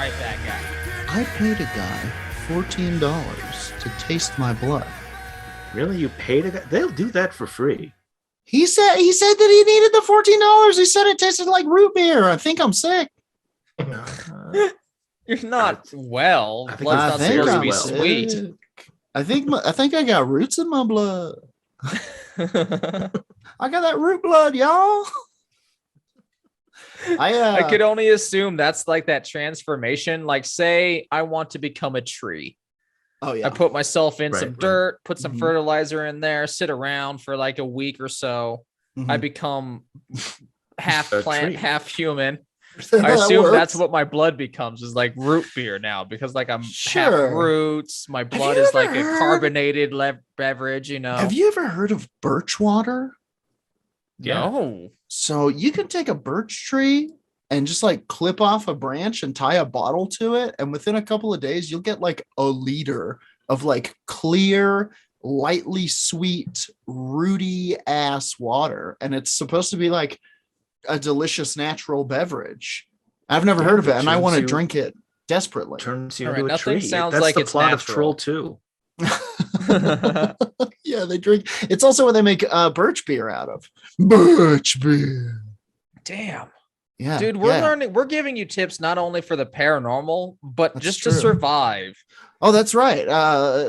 right back at you. I paid a guy $14 to taste my blood. Really? You paid a guy? They'll do that for free. He said that he needed the $14. He said it tasted like root beer. I think I'm sick. You're not well. I think Blood's I not think supposed to I'm be sick. sweet. I think I got roots in my blood. I got that root blood, y'all. I could only assume that's like that transformation. Like, say I want to become a tree. Oh yeah. I put myself in some dirt, put some Mhm. fertilizer in there, sit around for like a week or so. Mhm. I become half A plant, tree. half human. That I assume works. that's what my blood becomes, is like root beer now, because like I'm half Sure. roots. My blood you is ever like a heard- carbonated beverage, you know. Have you ever heard of birch water? No. So you can take a birch tree and just like clip off a branch and tie a bottle to it. And within a couple of days, you'll get like a liter of like clear, lightly sweet, rooty ass water. And it's supposed to be like a delicious natural beverage. I've never heard of it, and I want to drink it desperately. Turns you All into right, a nothing tree. sounds That's like the it's plot of natural. Troll 2. Yeah, they drink. It's also what they make birch beer out of. Birch beer. Damn. Yeah, Dude, we're yeah. learning, we're giving you tips not only for the paranormal, but That's just true. to survive. Oh, that's right.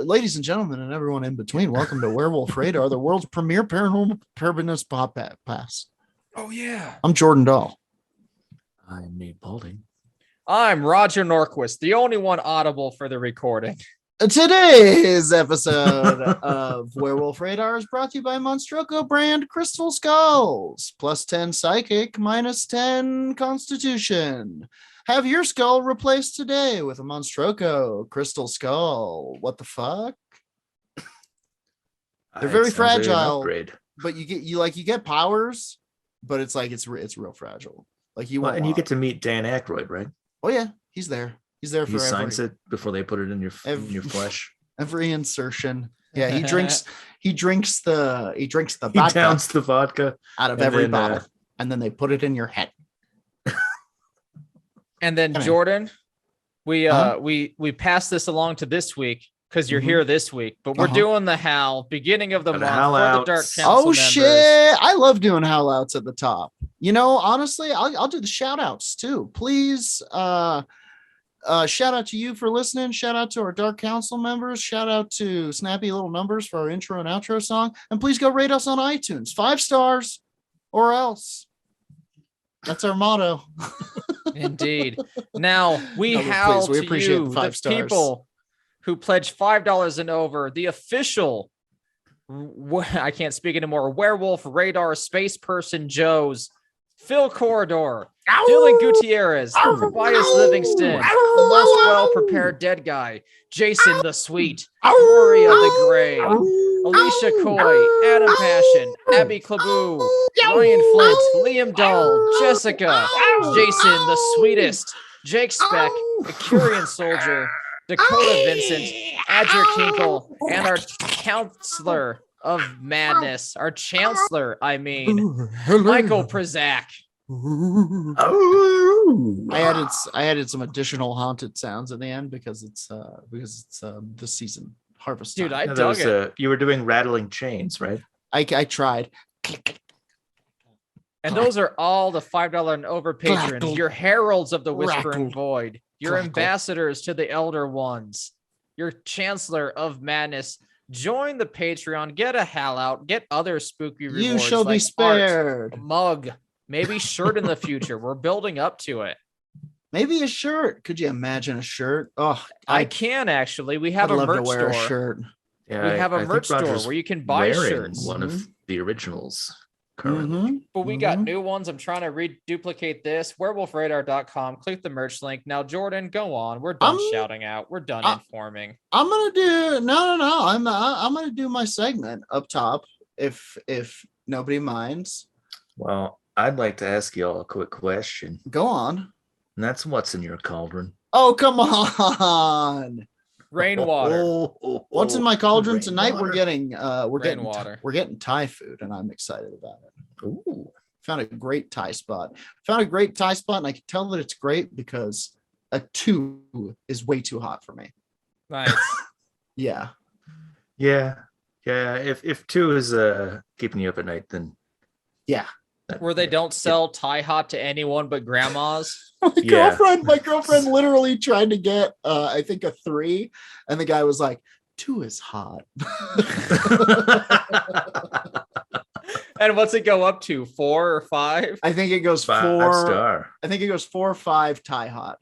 Ladies and gentlemen, and everyone in between, welcome to Werewolf Radar, the world's premier paranormal preparedness podcast. Oh, yeah. I'm Jordan Dahl. I'm Nate Balding. I'm Roger Norquist, the only one audible for the recording. Today's episode of Werewolf Radar is brought to you by Monstroko brand Crystal Skulls. Plus 10 psychic, minus 10 constitution. Have your skull replaced today with a Monstroko Crystal Skull. What the fuck? They're very It sounds like an fragile. upgrade. But you get powers, but it's like it's real fragile. Like you Well, want and you get to meet Dan Aykroyd, right? Oh yeah, he's there. He's there He for signs it before they put it in your flesh. every insertion. Yeah, he drinks the He vodka downs the vodka out of and every then, bottle, and then they put it in your head. And then Jordan, we passed this along to this week because you're here this week, but we're doing the howl beginning of the The month howl for the outs. Dark Council Oh members. shit! I love doing howl outs at the top. You know, honestly, I'll do the shout outs too. Please, shout out to you for listening. Shout out to our Dark Council members. Shout out to Snappy Little Numbers for our intro and outro song. And please go rate us on iTunes. 5 stars or else. That's our motto. Indeed. Now we No, but howl please, we to appreciate you, the 5 the stars. people who pledge $5 and over, the official, I can't speak anymore, Werewolf Radar Space Person Joe's, Phil Corridor, Dylan Gutierrez, Tobias Livingston, the most well-prepared dead guy, Jason the Sweet, Gloria the Gray, Alicia Coy, Adam Passion, Abby Claboo, Ryan Flint, Liam Dull, Jessica, Jason the Sweetest, Jake Speck, the Curian Soldier, Dakota Vincent, Adric Kinkle, and our counselor of madness, our chancellor, I mean, Michael Przak. I added some additional haunted sounds at the end because it's the season harvest time. Dude, I No, dug it. you were doing rattling chains, right? I tried. And those are all the $5 and over patrons, Crackle. your heralds of the Whispering Crackle. Void, your Crackle. ambassadors to the Elder Ones, your Chancellor of Madness. Join the Patreon, get a howl out, get other spooky rewards. You shall be like spared. art, mug, maybe shirt in the future. We're building up to it. Maybe a shirt. Could you imagine a shirt? Oh, I can actually. We have I'd a love to merch wear a store. shirt. Yeah, We have a I think merch store Roger's where you can buy wearing shirts. one of the originals currently. Mhm. But we got Mhm. new ones. I'm trying to reduplicate this. Werewolfradar.com. Click the merch link. Now, Jordan, go on. We're done shouting out. We're done informing. I'm gonna do no. I'm gonna do my segment up top if nobody minds. Well, I'd like to ask you all a quick question. Go on. And that's what's in your cauldron. Oh, come on. Rainwater. What's in my cauldron tonight? Rainwater. We're getting Thai food, and I'm excited about it. Ooh. Found a great Thai spot. And I can tell that it's great because a 2 is way too hot for me. Nice. Yeah. Yeah. If 2 is keeping you up at night, then Yeah. Where they don't sell Thai hot to anyone but grandmas. My girlfriend literally tried to get I think a 3, and the guy was like, 2 is hot. And what's it go up to? 4 or 5? I think it goes 4 5-star. I think it goes 4 or 5 Thai hot.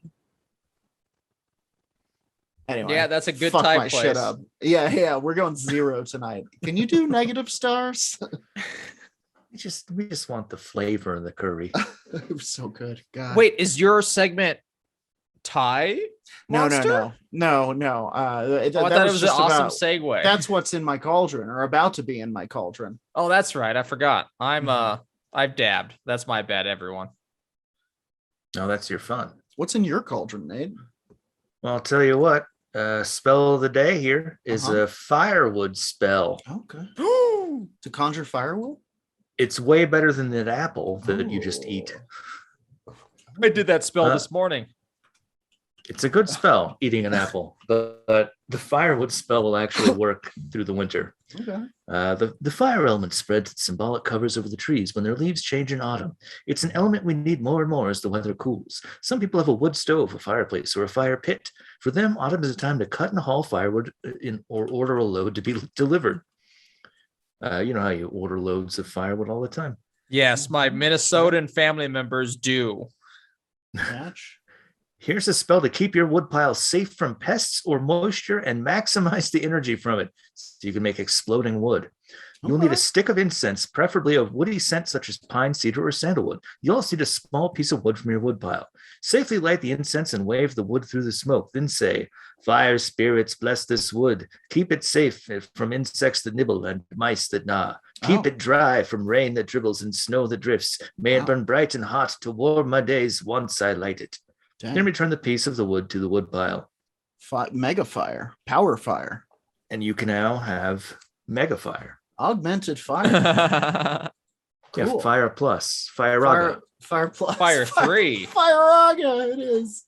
Anyway, Yeah, that's a good fuck Thai my place. shit up. Yeah, we're going 0 tonight. Can you do negative stars? We just want the flavor of the curry. It was so good. God. Wait, is your segment Thai? Monster? No. I thought it was an awesome segue. That's what's in my cauldron, or about to be in my cauldron. Oh, that's right. I forgot. I've dabbed. That's my bad, everyone. No, that's your fun. What's in your cauldron, Nate? Well, I'll tell you what. Spell of the day here is a Firewood Spell. Okay. To conjure firewood? It's way better than that apple that you just eat. I did that spell this morning. It's a good spell, eating an apple, but the firewood spell will actually work through the winter. Okay. The fire element spreads its symbolic covers over the trees when their leaves change in autumn. It's an element we need more and more as the weather cools. Some people have a wood stove, a fireplace, or a fire pit. For them, autumn is a time to cut and haul firewood or order a load to be delivered. You know how you order loads of firewood all the time. Yes, my Minnesotan family members do. Match. Here's a spell to keep your woodpile safe from pests or moisture and maximize the energy from it so you can make exploding wood. You'll need a stick of incense, preferably of woody scent such as pine, cedar, or sandalwood. You'll also need a small piece of wood from your woodpile. Safely light the incense and wave the wood through the smoke. Then say, "Fire spirits, bless this wood. Keep it safe from insects that nibble and mice that gnaw. Keep it dry from rain that dribbles and snow that drifts. May it burn bright and hot to warm my days once I light it." Dang. Then return the piece of the wood to the woodpile. Mega fire. Power fire. And you can now have Mega Fire. Augmented fire. Cool. Yeah, Fire Plus. Fire Raga. Fire plus. Fire 3. Fire Raga, it is.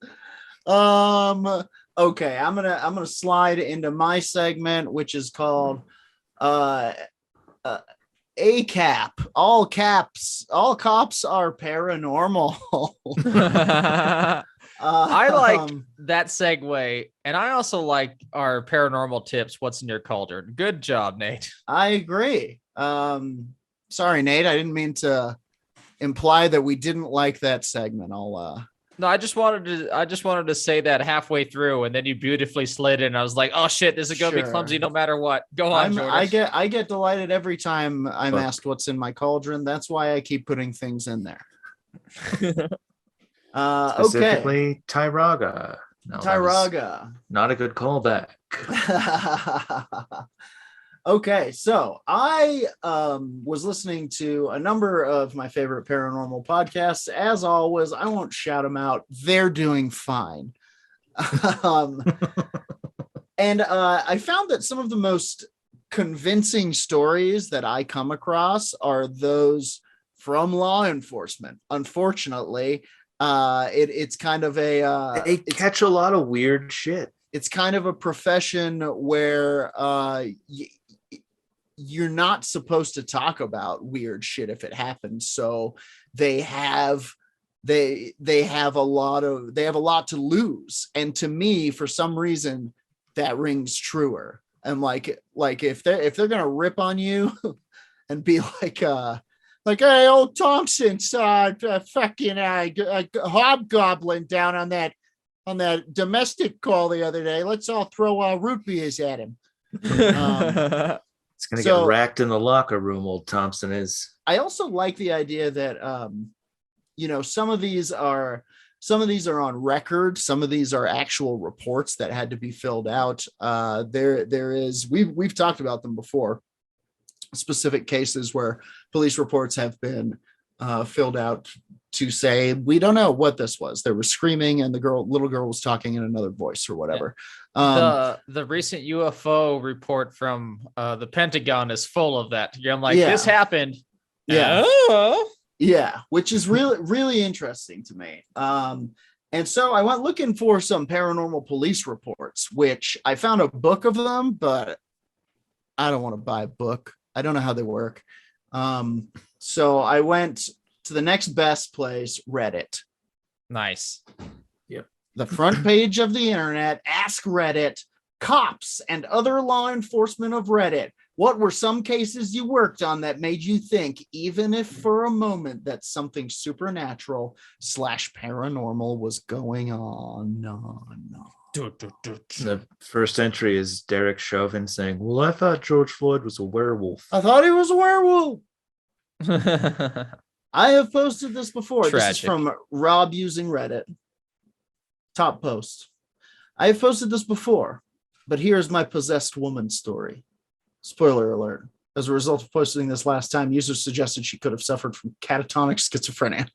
Okay, I'm gonna slide into my segment, which is called ACAP. All Cops Are Paranormal. I like that segue, and I also like our paranormal tips. What's in your cauldron? Good job, Nate. I agree. Sorry, Nate. I didn't mean to imply that we didn't like that segment. No, I just wanted to say that halfway through, and then you beautifully slid in. I was like, "Oh shit, this is gonna be clumsy no matter what." Go on, Jordan. I get delighted every time I'm asked what's in my cauldron. That's why I keep putting things in there. Specifically, okay. Tyraga. No, Tyraga. Not a good callback. Okay, so I was listening to a number of my favorite paranormal podcasts. As always, I won't shout them out. They're doing fine. And I found that some of the most convincing stories that I come across are those from law enforcement. Unfortunately, it's kind of they catch a lot of weird shit. It's kind of a profession where you're not supposed to talk about weird shit if it happens. So they have a lot to lose. And to me, for some reason, that rings truer. And like if they're gonna rip on you and be like, "Hey, old Thompson's fucking hobgoblin down on that domestic call the other day. Let's all throw root beers at him." It's gonna get racked in the locker room. Old Thompson is. I also like the idea that some of these are on record. Some of these are actual reports that had to be filled out. We've talked about them before. Specific cases where police reports have been filled out to say, we don't know what this was. They were screaming and the little girl was talking in another voice or whatever. The recent UFO report from the Pentagon is full of that. I'm like, this happened. Yeah. Yeah, which is really, really interesting to me. And so I went looking for some paranormal police reports, which I found a book of them, but I don't want to buy a book. I don't know how they work. So I went to the next best place, Reddit. Nice. Yep. The front page of the internet, ask Reddit, cops and other law enforcement of Reddit. What were some cases you worked on that made you think, even if for a moment, that something supernatural / paranormal was going on? No. The first entry is Derek Chauvin saying, well, I thought George Floyd was a werewolf. I thought he was a werewolf. I have posted this before. Tragic. This is from Rob using Reddit. Top post. I have posted this before, but here's my possessed woman story. Spoiler alert. As a result of posting this last time, users suggested she could have suffered from catatonic schizophrenia.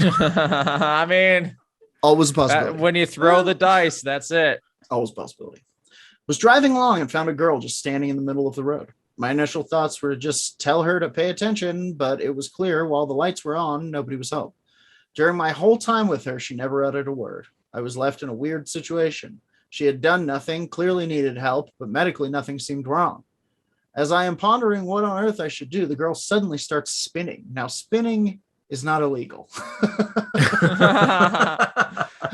I mean, Always a possibility. when you throw the dice, that's it. Always a possibility. Was driving along and found a girl just standing in the middle of the road. My initial thoughts were to just tell her to pay attention, but it was clear while the lights were on, nobody was home. During my whole time with her, she never uttered a word. I was left in a weird situation. She had done nothing, clearly needed help, but medically nothing seemed wrong. As I am pondering what on earth I should do, the girl suddenly starts spinning. Now, spinning is not illegal.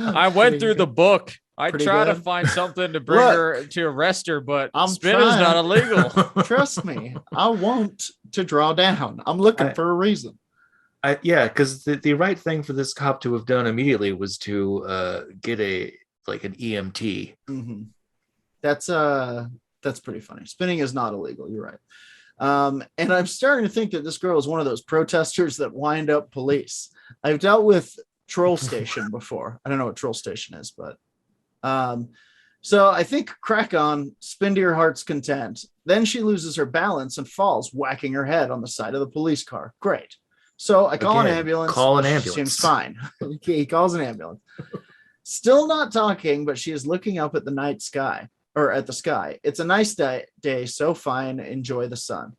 I went through the book. I Pretty tried to good. find something to bring her to arrest her, but I'm spin is trying. not illegal. Trust me, I want to draw down. I'm looking for a reason. Because the right thing for this cop to have done immediately was to get an EMT. Mm-hmm. That's pretty funny. Spinning is not illegal. You're right. And I'm starting to think that this girl is one of those protesters that wind up police. I've dealt with Troll Station before. I don't know what Troll Station is, but so I think crack on, spin to your heart's content. Then she loses her balance and falls, whacking her head on the side of the police car. Great. So I call an ambulance. Call an ambulance. Seems fine. He calls an ambulance. Still not talking, but she is looking up at the night sky, or at the sky. It's a nice day, so fine. Enjoy the sun.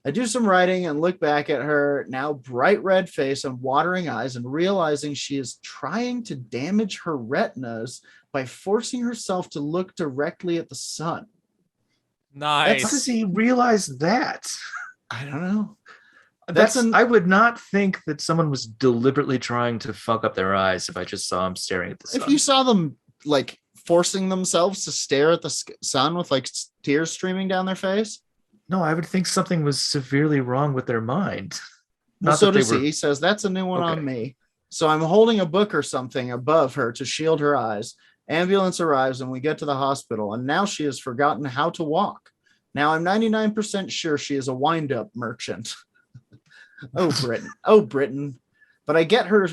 I do some writing and look back at her now bright red face and watering eyes and realizing she is trying to damage her retinas by forcing herself to look directly at the sun. Nice. How does he realize that? I don't know. I would not think that someone was deliberately trying to fuck up their eyes if I just saw him staring at the sun. If you saw them like forcing themselves to stare at the sun with like tears streaming down their face. No, I would think something was severely wrong with their mind. Well, so does he. He says, that's a new one on me. So I'm holding a book or something above her to shield her eyes. Ambulance arrives and we get to the hospital. And now she has forgotten how to walk. Now I'm 99% sure she is a wind-up merchant. Oh, Britain. But I get her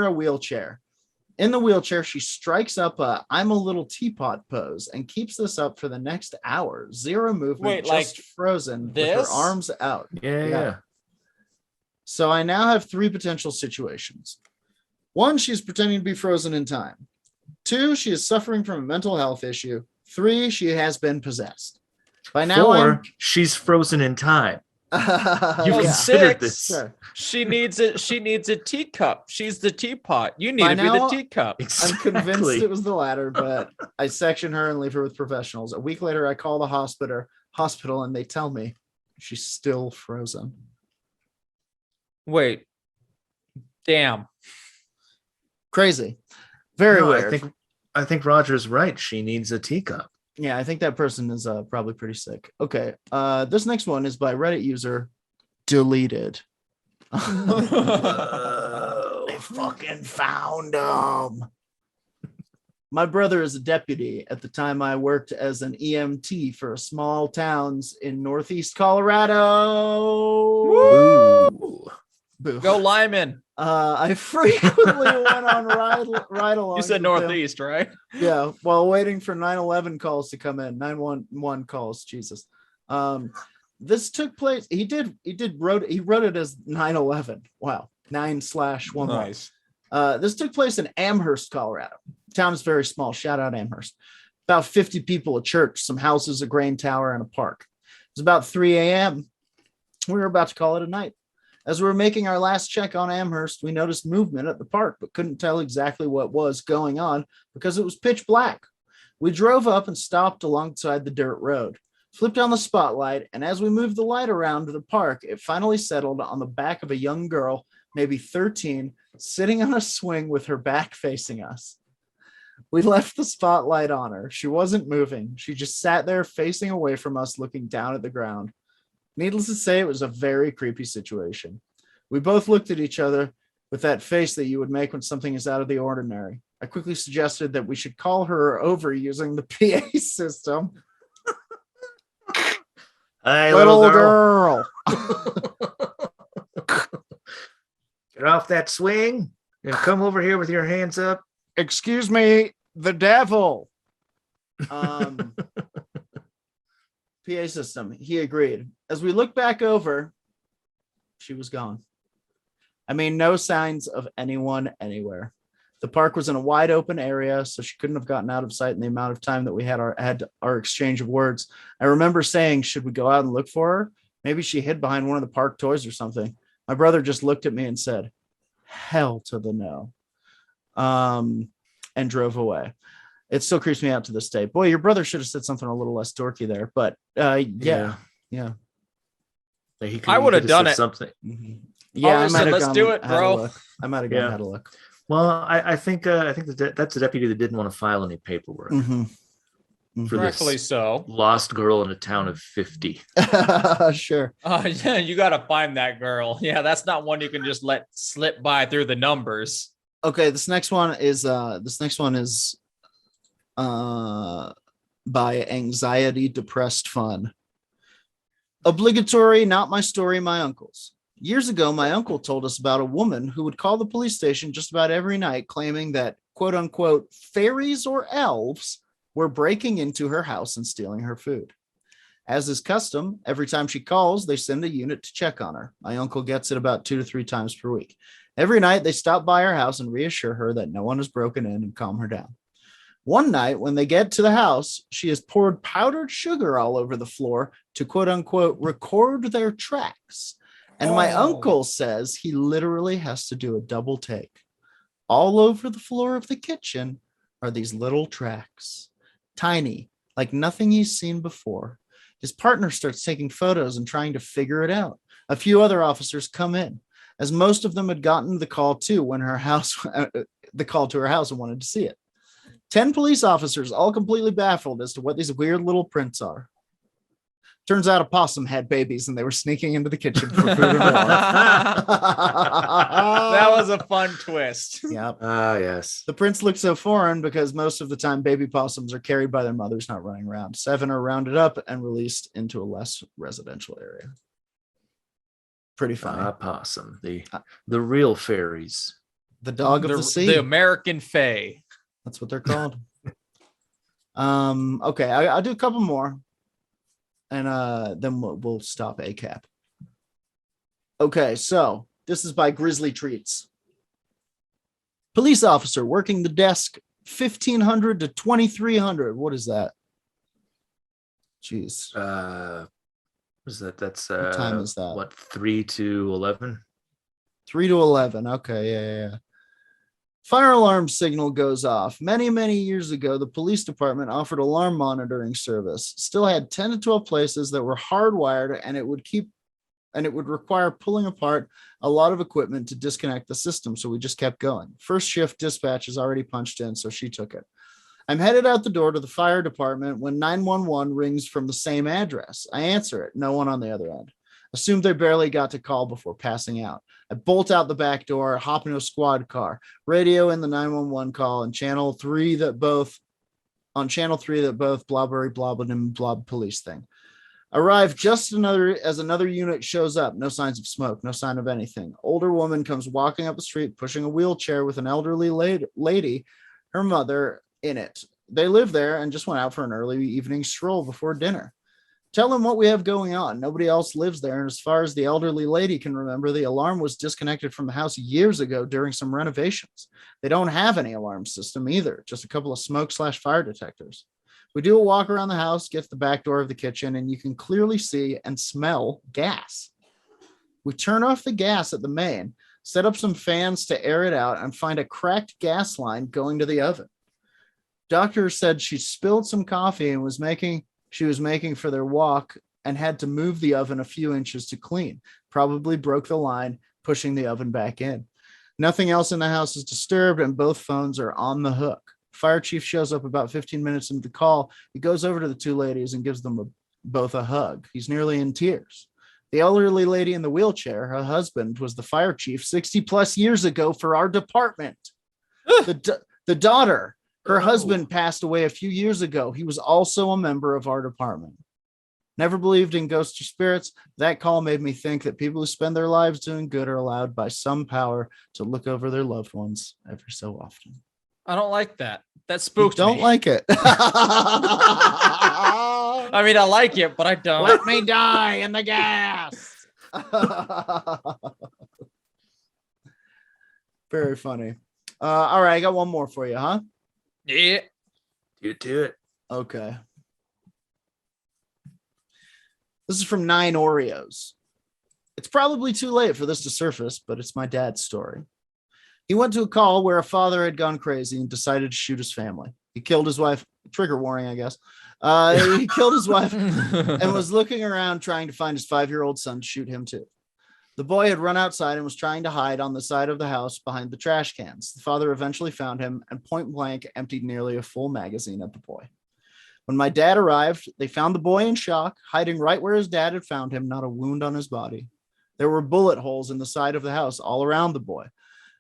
a wheelchair. In the wheelchair, she strikes up a I'm a little teapot pose and keeps this up for the next hour. Zero movement, just frozen with her arms out. Yeah. So I now have 3 potential situations. 1, she's pretending to be frozen in time. 2, she is suffering from a mental health issue. 3, she has been possessed. By now, 4, she's frozen in time. You considered 6. This. Sure. She needs a teacup. She's the teapot. You need to be the teacup. Exactly. I'm convinced it was the latter, but I section her and leave her with professionals. A week later, I call the hospital and they tell me she's still frozen. Wait. Damn. Crazy. Very weird. I think Roger's right. She needs a teacup. Yeah, I think that person is probably pretty sick. Okay. This next one is by Reddit user Deleted. They fucking found him. My brother is a deputy. At the time, I worked as an EMT for small towns in Northeast Colorado. Woo! Boo. Go Lyman. I frequently went on ride along. You said Northeast, right? Yeah, while waiting for 911 calls to come in. 911 calls, Jesus. This took place. He wrote it as 911. Wow. 9/11. Nice. This took place in Amherst, Colorado. Town is very small. Shout out Amherst. About 50 people, a church, some houses, a grain tower, and a park. It was about 3 a.m. We were about to call it a night. As we were making our last check on Amherst, we noticed movement at the park, but couldn't tell exactly what was going on because it was pitch black. We drove up and stopped alongside the dirt road, flipped on the spotlight, and as we moved the light around the park, it finally settled on the back of a young girl, maybe 13, sitting on a swing with her back facing us. We left the spotlight on her. She wasn't moving. She just sat there facing away from us, looking down at the ground. Needless to say, it was a very creepy situation. We both looked at each other with that face that you would make when something is out of the ordinary. I quickly suggested that we should call her over using the PA system. Hey, little girl. Get off that swing and come over here with your hands up. Excuse me, the devil. PA system. He agreed. As we look back over, she was gone. I mean, no signs of anyone anywhere. The park was in a wide open area, so she couldn't have gotten out of sight in the amount of time that we had our exchange of words. I remember saying, should we go out and look for her? Maybe she hid behind one of the park toys or something. My brother just looked at me and said, hell to the no. And drove away. It still creeps me out to this day. Boy, your brother should have said something a little less dorky there, but yeah. I would have done it. Something. Mm-hmm. Yeah, I might have let's do it, bro. I might have gone had a look. Well, I think that's a deputy that didn't want to file any paperwork. For Rightfully so. Lost girl in a town of 50. Sure. Yeah, you got to find that girl. Yeah, that's not one you can just let slip by through the numbers. Okay, this next one is by Anxiety Depressed Fun. Obligatory, not my story, my uncle's. Years ago, my uncle told us about a woman who would call the police station just about every night claiming that, quote unquote, fairies or elves were breaking into her house and stealing her food. As is custom, every time she calls, they send a unit to check on her. My uncle gets it about 2 to 3 times per week. Every night, they stop by her house and reassure her that no one has broken in and calm her down. One night, when they get to the house, she has poured powdered sugar all over the floor to, quote unquote, record their tracks. And my uncle says he literally has to do a double take. All over the floor of the kitchen are these little tracks, tiny, like nothing he's seen before. His partner starts taking photos and trying to figure it out. A few other officers come in, as most of them had gotten the call too when the call to her house and wanted to see it. 10 police officers, all completely baffled as to what these weird little prints are. Turns out a possum had babies and they were sneaking into the kitchen for food and water. That was a fun twist. Yep. Yes. The prints look so foreign because most of the time baby possums are carried by their mothers, not running around. 7 are rounded up and released into a less residential area. Pretty funny. Possum, the real fairies. The dog of the sea. The American Fae. That's what they're called. Okay, I'll do a couple more. And then we'll stop ACAP. Okay, so this is by Grizzly Treats. Police officer working the desk 1500 to 2300. What is that? Jeez. What is that? That's what time is that? What, 3 to 11? 3 to 11. Okay, yeah. Fire alarm signal goes off. Many, many years ago, the police department offered alarm monitoring service. Still had 10 to 12 places that were hardwired, and it would require pulling apart a lot of equipment to disconnect the system. So we just kept going. First shift dispatch is already punched in, so she took it. I'm headed out the door to the fire department when 911 rings from the same address. I answer it. No one on the other end. Assumed they barely got to call before passing out. I bolt out the back door, hop into a squad car, radio in the 911 call, and channel 3 that both blobbery blob and blob police thing. Arrive just as another unit shows up. No signs of smoke, no sign of anything. Older woman comes walking up the street, pushing a wheelchair with an elderly lady, her mother in it. They live there and just went out for an early evening stroll before dinner. Tell them what we have going on. Nobody else lives there. And as far as the elderly lady can remember, the alarm was disconnected from the house years ago during some renovations. They don't have any alarm system either, just a couple of smoke/fire detectors. We do a walk around the house, get to the back door of the kitchen, and you can clearly see and smell gas. We turn off the gas at the main, set up some fans to air it out, and find a cracked gas line going to the oven. Doctor said she spilled some coffee and she was making for their walk and had to move the oven a few inches to clean. Probably broke the line, pushing the oven back in. Nothing else in the house is disturbed, and both phones are on the hook. Fire chief shows up about 15 minutes into the call. He goes over to the two ladies and gives them both a hug. He's nearly in tears. The elderly lady in the wheelchair, her husband, was the fire chief 60 plus years ago for our department. The daughter, her husband passed away a few years ago. He was also a member of our department. Never believed in ghosts or spirits. That call made me think that people who spend their lives doing good are allowed by some power to look over their loved ones every so often. I don't like that. That spooked me. Don't like it. I mean, I like it, but I don't. Let me die in the gas. Very funny. All right, I got one more for you, huh? Yeah. You do it. Okay. This is from 9 Oreos. It's probably too late for this to surface, but it's my dad's story. He went to a call where a father had gone crazy and decided to shoot his family. He killed his wife. Trigger warning, I guess. He killed his wife and was looking around trying to find his 5-year-old son to shoot him too. The boy had run outside and was trying to hide on the side of the house behind the trash cans. The father eventually found him and point blank emptied nearly a full magazine at the boy. When my dad arrived, they found the boy in shock, hiding right where his dad had found him, not a wound on his body. There were bullet holes in the side of the house all around the boy.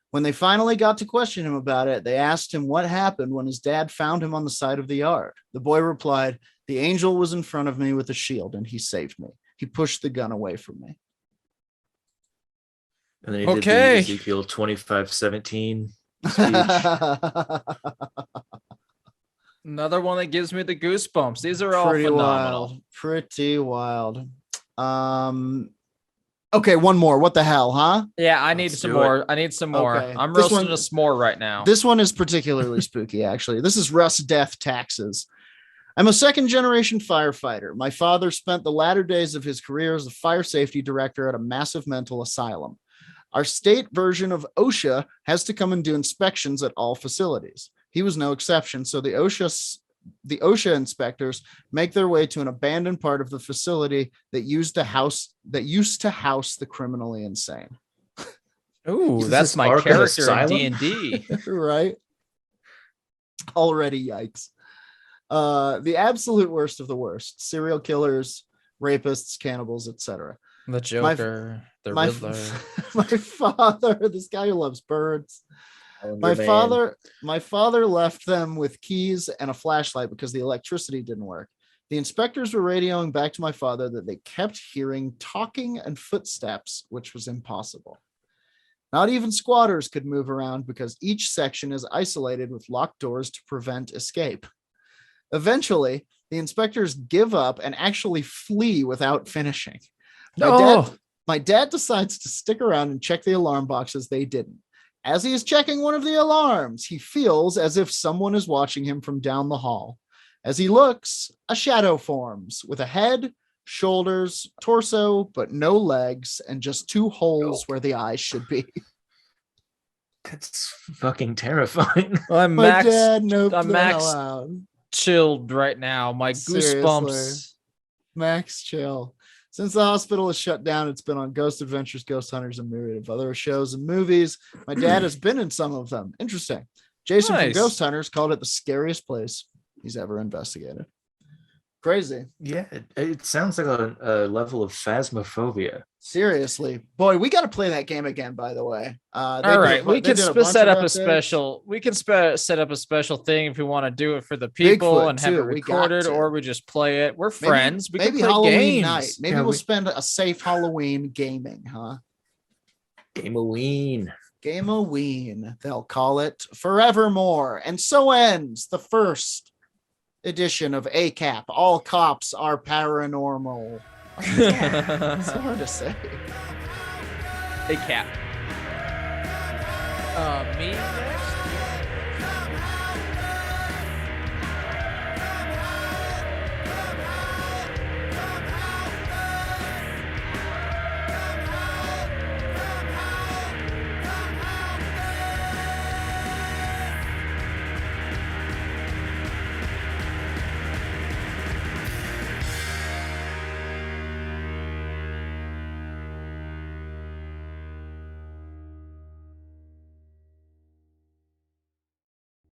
When they finally got to question him about it, they asked him what happened when his dad found him on the side of the yard. The boy replied, "The angel was in front of me with a shield and he saved me. He pushed the gun away from me." And then he did the Ezekiel 25:17 speech. Another one that gives me the goosebumps. These are all phenomenal. Pretty wild. Okay, one more. What the hell, huh? Yeah, I need some more. I need some more. Okay. I'm roasting a s'more right now. This one is particularly spooky, actually. This is Russ Death Taxes. I'm a second-generation firefighter. My father spent the latter days of his career as a fire safety director at a massive mental asylum. Our state version of OSHA has to come and do inspections at all facilities. He was no exception, so the OSHA inspectors make their way to an abandoned part of the facility that used to house the criminally insane. Ooh, that's my character in D&D. Right? Already yikes. The absolute worst of the worst. Serial killers, rapists, cannibals, etc. The Joker, the Riddler. My father, this guy who loves birds. My father left them with keys and a flashlight because the electricity didn't work. The inspectors were radioing back to my father that they kept hearing talking and footsteps, which was impossible. Not even squatters could move around because each section is isolated with locked doors to prevent escape. Eventually, the inspectors give up and actually flee without finishing. My dad decides to stick around and check the alarm boxes. They didn't. As he is checking one of the alarms, he feels as if someone is watching him from down the hall. As he looks, a shadow forms with a head, shoulders, torso, but no legs, and just 2 holes where the eyes should be. That's fucking terrifying. Well, My dad noped I'm the max hell out. chilled right now. My goosebumps. Seriously. Max chill. Since the hospital is shut down, it's been on Ghost Adventures, Ghost Hunters, and myriad of other shows and movies. My dad has been in some of them. Interesting. Jason from Ghost Hunters called it the scariest place he's ever investigated. Crazy. Yeah, it sounds like a level of phasmophobia. Seriously, boy, we got to play that game again. By the way, all right, we can set up a special. We can set up a special thing if we want to do it for the people Bigfoot and have it recorded, or we just play it. We're friends. We maybe can play Halloween games. night. Maybe we'll spend a safe Halloween gaming, huh? Game-a-ween. They'll call it forevermore. And so ends the first edition of ACAP. All Cops Are Paranormal. Yeah, it's hard to say. ACAP. Me next?